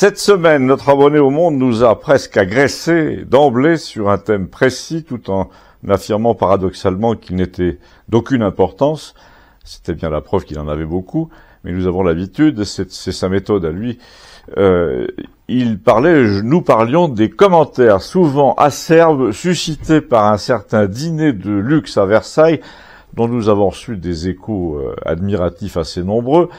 Cette semaine, notre abonné au Monde nous a presque agressé d'emblée sur un thème précis, tout en affirmant paradoxalement qu'il n'était d'aucune importance. C'était bien la preuve qu'il en avait beaucoup, mais nous avons l'habitude, c'est sa méthode à lui. Nous parlions des commentaires souvent acerbes suscités par un certain dîner de luxe à Versailles, dont nous avons reçu des échos admiratifs assez nombreux.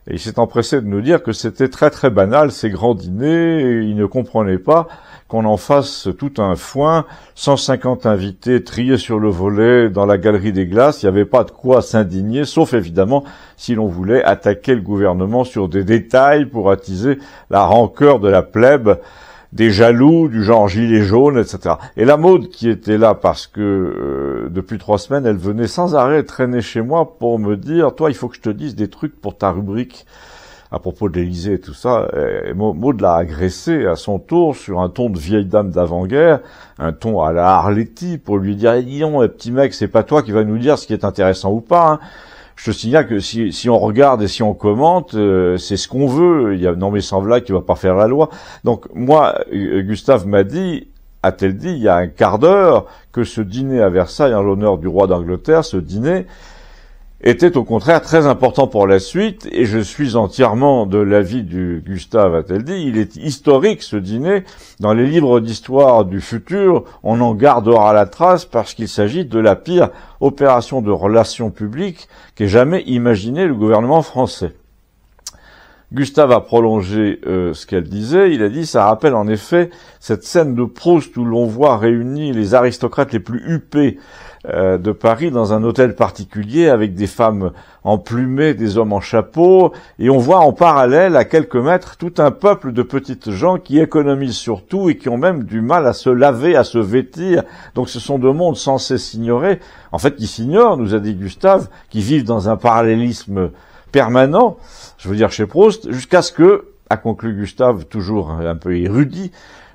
Et il s'est empressé de nous dire que c'était très très banal, ces grands dîners, et il ne comprenait pas qu'on en fasse tout un foin, 150 invités triés sur le volet dans la galerie des glaces, il n'y avait pas de quoi s'indigner, sauf évidemment si l'on voulait attaquer le gouvernement sur des détails pour attiser la rancœur de la plèbe, des jaloux du genre gilet jaune, etc. Et la Maud qui était là parce que depuis 3 semaines, elle venait sans arrêt traîner chez moi pour me dire « Toi, il faut que je te dise des trucs pour ta rubrique à propos de l'Élysée et tout ça. » Et Maud l'a agressée à son tour sur un ton de vieille dame d'avant-guerre, un ton à la Arletty pour lui dire « Dis donc, petit mec, c'est pas toi qui va nous dire ce qui est intéressant ou pas, hein. » Je te signale que si on regarde et si on commente, c'est ce qu'on veut. Il y a non mais sans blague qui va pas faire la loi. Donc moi, Gustave m'a dit, a-t-elle dit, il y a un quart d'heure, que ce dîner à Versailles en l'honneur du roi d'Angleterre, ce dîner était au contraire très important pour la suite, et je suis entièrement de l'avis du Gustave, a-t-elle dit. Il est historique ce dîner. Dans les livres d'histoire du futur, on en gardera la trace parce qu'il s'agit de la pire opération de relations publiques qu'ait jamais imaginé le gouvernement français. Gustave a prolongé ce qu'elle disait. Il a dit, ça rappelle en effet cette scène de Proust où l'on voit réunis les aristocrates les plus huppés de Paris dans un hôtel particulier avec des femmes emplumées, des hommes en chapeau, et on voit en parallèle à quelques mètres tout un peuple de petites gens qui économisent sur tout et qui ont même du mal à se laver, à se vêtir. Donc ce sont deux mondes censés s'ignorer, en fait qui s'ignorent, nous a dit Gustave, qui vivent dans un parallélisme permanent, je veux dire chez Proust, jusqu'à ce que, a conclu Gustave, toujours un peu érudit,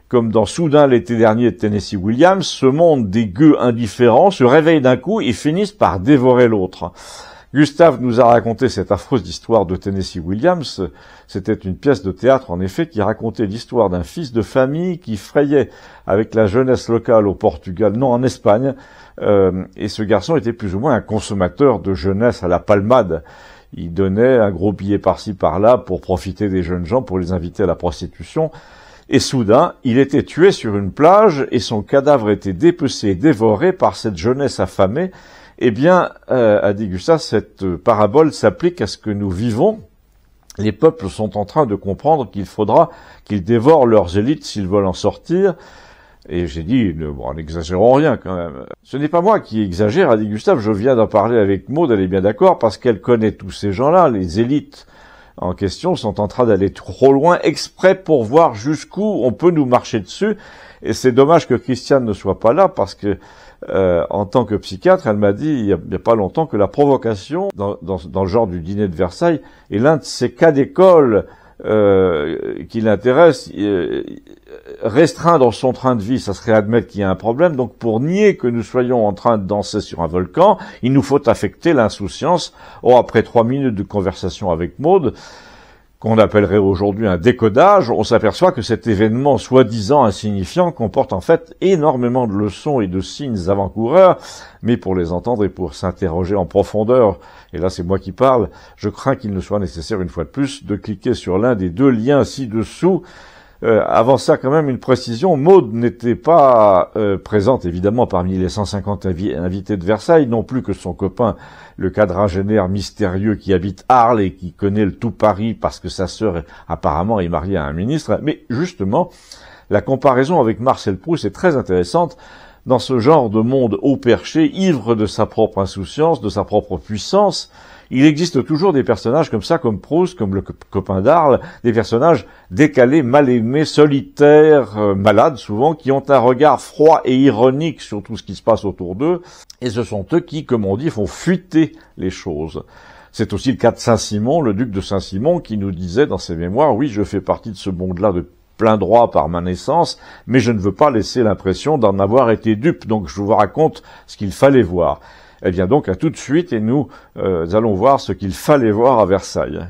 comme dans Soudain l'été dernier de Tennessee Williams, ce monde des gueux indifférents se réveille d'un coup et finissent par dévorer l'autre. Gustave nous a raconté cette affreuse histoire de Tennessee Williams. C'était une pièce de théâtre, en effet, qui racontait l'histoire d'un fils de famille qui frayait avec la jeunesse locale au Portugal, non en Espagne, et ce garçon était plus ou moins un consommateur de jeunesse à la palmade. Il donnait un gros billet par-ci par-là pour profiter des jeunes gens, pour les inviter à la prostitution. Et soudain, il était tué sur une plage et son cadavre était dépecé et dévoré par cette jeunesse affamée. Eh bien, a dit Gustave, cette parabole s'applique à ce que nous vivons. Les peuples sont en train de comprendre qu'il faudra qu'ils dévorent leurs élites s'ils veulent en sortir. Et j'ai dit, bon, n'exagérons rien quand même. Ce n'est pas moi qui exagère, a dit Gustave, je viens d'en parler avec Maud, elle est bien d'accord, parce qu'elle connaît tous ces gens-là, les élites en question sont en train d'aller trop loin, exprès pour voir jusqu'où on peut nous marcher dessus. Et c'est dommage que Christiane ne soit pas là, parce que en tant que psychiatre, elle m'a dit il y a pas longtemps que la provocation, dans le genre du dîner de Versailles, est l'un de ces cas d'école qui l'intéresse. Restreindre son train de vie, ça serait admettre qu'il y a un problème. Donc pour nier que nous soyons en train de danser sur un volcan, il nous faut affecter l'insouciance. Or, après 3 minutes de conversation avec Maud, qu'on appellerait aujourd'hui un décodage, on s'aperçoit que cet événement soi-disant insignifiant comporte en fait énormément de leçons et de signes avant-coureurs, mais pour les entendre et pour s'interroger en profondeur, et là c'est moi qui parle, je crains qu'il ne soit nécessaire une fois de plus de cliquer sur l'un des 2 liens ci-dessous. Avant ça, quand même, une précision. Maud n'était pas présente, évidemment, parmi les 150 invités de Versailles, non plus que son copain, le quadragénaire mystérieux qui habite Arles et qui connaît le tout Paris parce que sa sœur, apparemment, est mariée à un ministre. Mais justement, la comparaison avec Marcel Proust est très intéressante. Dans ce genre de monde haut perché, ivre de sa propre insouciance, de sa propre puissance, il existe toujours des personnages comme ça, comme Proust, comme le copain d'Arles, des personnages décalés, mal aimés, solitaires, malades souvent, qui ont un regard froid et ironique sur tout ce qui se passe autour d'eux, et ce sont eux qui, comme on dit, font fuiter les choses. C'est aussi le cas de Saint-Simon, le duc de Saint-Simon, qui nous disait dans ses mémoires, oui, je fais partie de ce monde-là de plein droit par ma naissance, mais je ne veux pas laisser l'impression d'en avoir été dupe, donc je vous raconte ce qu'il fallait voir. Eh bien donc, à tout de suite, et nous allons voir ce qu'il fallait voir à Versailles.